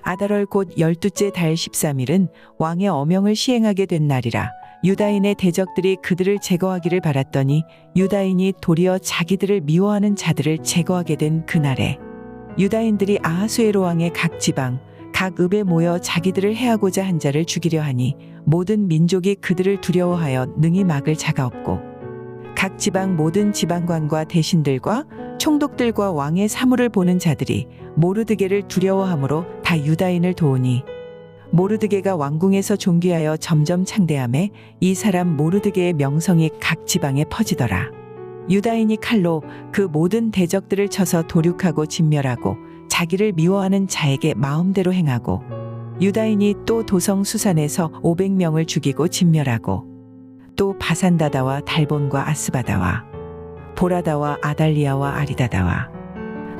아달월 곧 12째 달 13일은 왕의 어명을 시행하게 된 날이라 유다인의 대적들이 그들을 제거하기를 바랐더니 유다인이 도리어 자기들을 미워하는 자들을 제거하게 된 그날에 유다인들이 아하수에로 왕의 각 지방 각 읍에 모여 자기들을 해하고자 한 자를 죽이려 하니 모든 민족이 그들을 두려워하여 능히 막을 자가 없고 각 지방 모든 지방관과 대신들과 총독들과 왕의 사물을 보는 자들이 모르드게를 두려워하므로 다 유다인을 도우니 모르드게가 왕궁에서 존귀하여 점점 창대함에 이 사람 모르드게의 명성이 각 지방에 퍼지더라. 유다인이 칼로 그 모든 대적들을 쳐서 도륙하고 진멸하고 자기를 미워하는 자에게 마음대로 행하고 유다인이 또 도성 수산에서 500명을 죽이고 진멸하고 또 바산다다와 달본과 아스바다와 보라다와 아달리아와 아리다다와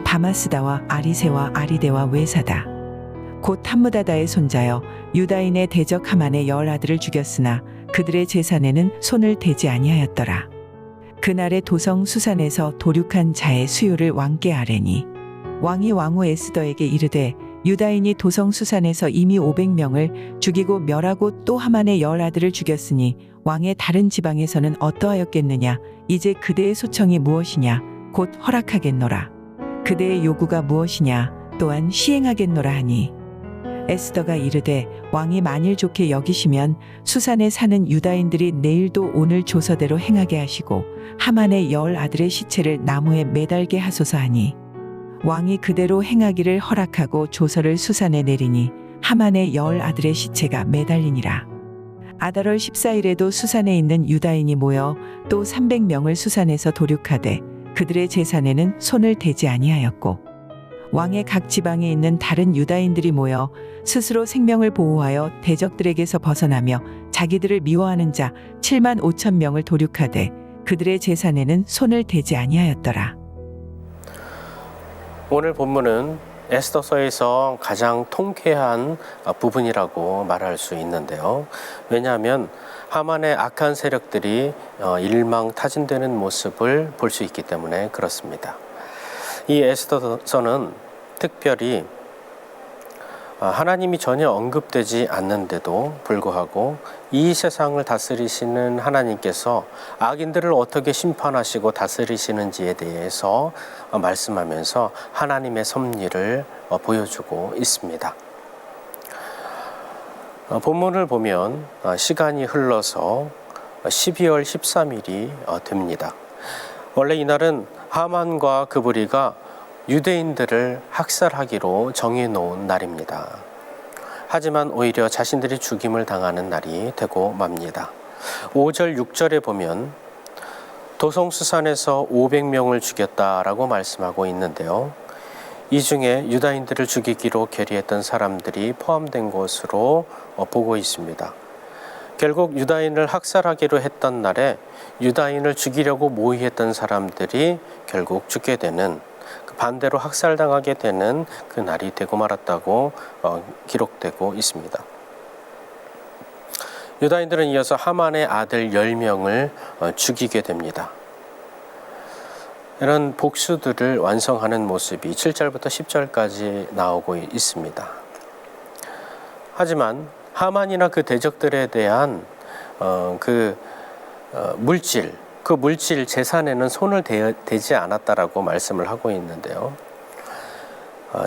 바마스다와 아리세와 아리데와 외사다 곧 함무다다의 손자여 유다인의 대적 하만의 10아들을 죽였으나 그들의 재산에는 손을 대지 아니하였더라. 그날의 도성 수산에서 도륙한 자의 수요를 왕께 아뢰니 왕이 왕후 에스더에게 이르되 유다인이 도성 수산에서 이미 500명을 죽이고 멸하고 또 하만의 10아들을 죽였으니 왕의 다른 지방에서는 어떠하였겠느냐. 이제 그대의 소청이 무엇이냐. 곧 허락하겠노라. 그대의 요구가 무엇이냐. 또한 시행하겠노라 하니 에스더가 이르되 왕이 만일 좋게 여기시면 수산에 사는 유다인들이 내일도 오늘 조서대로 행하게 하시고 하만의 10아들의 시체를 나무에 매달게 하소서 하니 왕이 그대로 행하기를 허락하고 조서를 수산에 내리니 하만의 10아들의 시체가 매달리니라. 아달월 14일에도 수산에 있는 유다인이 모여 또 300명을 수산에서 도륙하되 그들의 재산에는 손을 대지 아니하였고 왕의 각 지방에 있는 다른 유다인들이 모여 스스로 생명을 보호하여 대적들에게서 벗어나며 자기들을 미워하는 자 7만 5천 명을 도륙하되 그들의 재산에는 손을 대지 아니하였더라. 오늘 본문은 에스더서에서 가장 통쾌한 부분이라고 말할 수 있는데요. 왜냐하면 하만의 악한 세력들이 일망타진되는 모습을 볼 수 있기 때문에 그렇습니다. 이 에스더서는 특별히 하나님이 전혀 언급되지 않는데도 불구하고 이 세상을 다스리시는 하나님께서 악인들을 어떻게 심판하시고 다스리시는지에 대해서 말씀하면서 하나님의 섭리를 보여주고 있습니다. 본문을 보면 시간이 흘러서 12월 13일이 됩니다. 원래 이날은 하만과 그 무리가 유대인들을 학살하기로 정해놓은 날입니다. 하지만 오히려 자신들이 죽임을 당하는 날이 되고 맙니다. 5절, 6절에 보면 도성수산에서 500명을 죽였다라고 말씀하고 있는데요. 이 중에 유다인들을 죽이기로 결의했던 사람들이 포함된 것으로 보고 있습니다. 결국 유다인을 학살하기로 했던 날에 유다인을 죽이려고 모의했던 사람들이 결국 죽게 되는, 반대로 학살당하게 되는 그 날이 되고 말았다고 기록되고 있습니다. 유다인들은 이어서 하만의 아들 10명을 죽이게 됩니다. 이런 복수들을 완성하는 모습이 7절부터 10절까지 나오고 있습니다. 하지만 하만이나 그 대적들에 대한 물질 재산에는 손을 대지 않았다라고 말씀을 하고 있는데요.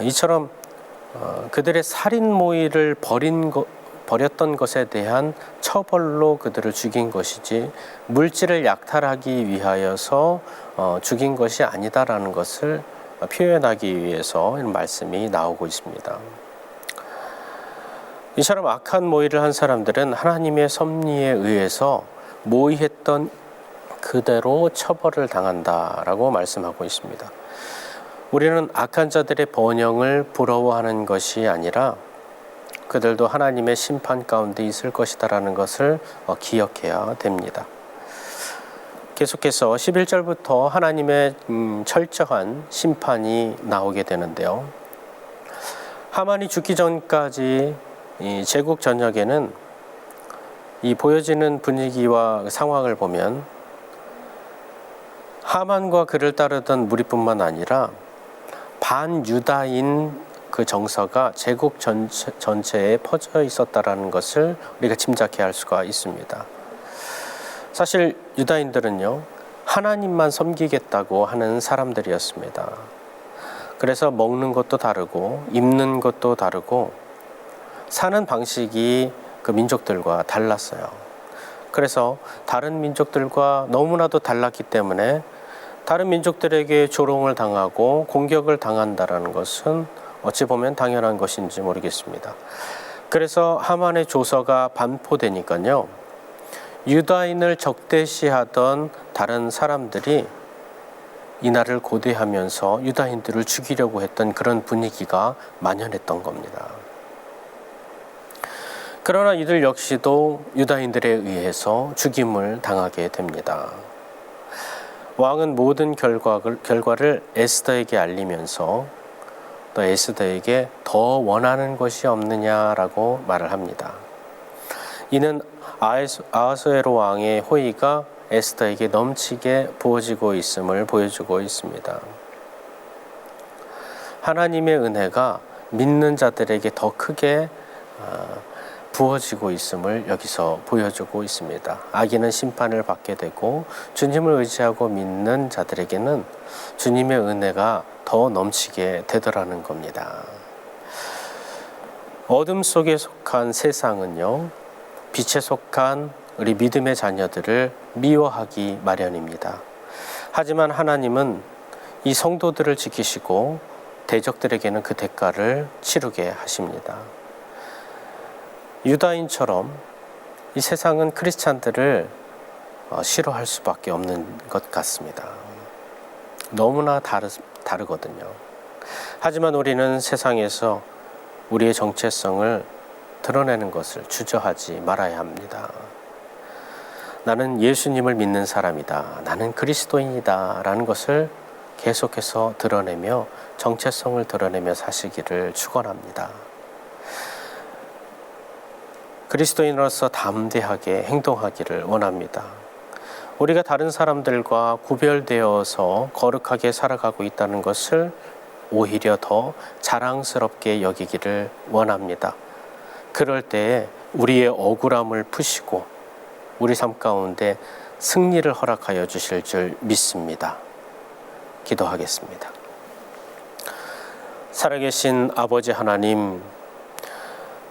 이처럼 그들의 살인 모의를 벌였던 것에 대한 처벌로 그들을 죽인 것이지 물질을 약탈하기 위하여서 죽인 것이 아니다라는 것을 표현하기 위해서 이런 말씀이 나오고 있습니다. 이처럼 악한 모의를 한 사람들은 하나님의 섭리에 의해서 모의했던 그대로 처벌을 당한다라고 말씀하고 있습니다. 우리는 악한 자들의 번영을 부러워하는 것이 아니라 그들도 하나님의 심판 가운데 있을 것이다라는 것을 기억해야 됩니다. 계속해서 11절부터 하나님의 철저한 심판이 나오게 되는데요. 하만이 죽기 전까지 이 제국 전역에는 이 보여지는 분위기와 상황을 보면 하만과 그를 따르던 무리뿐만 아니라 반유다인 그 정서가 제국 전체에 퍼져 있었다라는 것을 우리가 짐작해야 할 수가 있습니다. 사실 유다인들은요, 하나님만 섬기겠다고 하는 사람들이었습니다. 그래서 먹는 것도 다르고 입는 것도 다르고 사는 방식이 그 민족들과 달랐어요. 그래서 다른 민족들과 너무나도 달랐기 때문에 다른 민족들에게 조롱을 당하고 공격을 당한다라는 것은 어찌 보면 당연한 것인지 모르겠습니다. 그래서 하만의 조서가 반포되니까요, 유다인을 적대시하던 다른 사람들이 이날을 고대하면서 유다인들을 죽이려고 했던 그런 분위기가 만연했던 겁니다. 그러나 이들 역시도 유다인들에 의해서 죽임을 당하게 됩니다. 왕은 모든 결과를 에스더에게 알리면서 또 에스더에게 더 원하는 것이 없느냐라고 말을 합니다. 이는 아하수에로 왕의 호의가 에스더에게 넘치게 부어지고 있음을 보여주고 있습니다. 하나님의 은혜가 믿는 자들에게 더 크게 부어지고 있음을 여기서 보여주고 있습니다. 악인은 심판을 받게 되고 주님을 의지하고 믿는 자들에게는 주님의 은혜가 더 넘치게 되더라는 겁니다. 어둠 속에 속한 세상은요, 빛에 속한 우리 믿음의 자녀들을 미워하기 마련입니다. 하지만 하나님은 이 성도들을 지키시고 대적들에게는 그 대가를 치르게 하십니다. 유다인처럼 이 세상은 크리스찬들을 싫어할 수밖에 없는 것 같습니다. 너무나 다르거든요. 하지만 우리는 세상에서 우리의 정체성을 드러내는 것을 주저하지 말아야 합니다. 나는 예수님을 믿는 사람이다. 나는 그리스도인이다. 라는 것을 계속해서 드러내며 정체성을 드러내며 사시기를 축원합니다. 그리스도인으로서 담대하게 행동하기를 원합니다. 우리가 다른 사람들과 구별되어서 거룩하게 살아가고 있다는 것을 오히려 더 자랑스럽게 여기기를 원합니다. 그럴 때에 우리의 억울함을 푸시고 우리 삶 가운데 승리를 허락하여 주실 줄 믿습니다. 기도하겠습니다. 살아계신 아버지 하나님,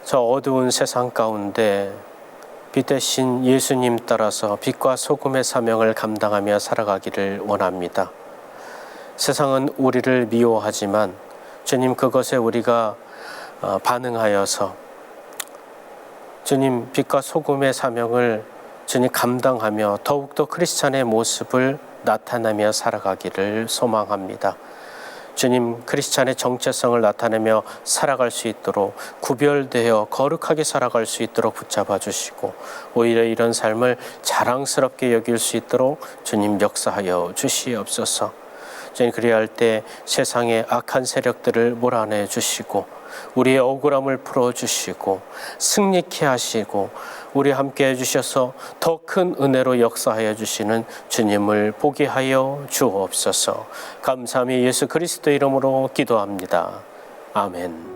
저 어두운 세상 가운데 빛 대신 예수님 따라서 빛과 소금의 사명을 감당하며 살아가기를 원합니다. 세상은 우리를 미워하지만 주님, 그것에 우리가 반응하여서 주님 빛과 소금의 사명을 주님 감당하며 더욱더 크리스찬의 모습을 나타내며 살아가기를 소망합니다. 주님, 크리스찬의 정체성을 나타내며 살아갈 수 있도록 구별되어 거룩하게 살아갈 수 있도록 붙잡아 주시고 오히려 이런 삶을 자랑스럽게 여길 수 있도록 주님 역사하여 주시옵소서. 주님, 그리할 때 세상의 악한 세력들을 몰아내 주시고 우리의 억울함을 풀어주시고 승리케 하시고 우리 함께 해주셔서 더 큰 은혜로 역사하여 주시는 주님을 보게 하여 주옵소서. 감사함이 예수 그리스도 이름으로 기도합니다. 아멘.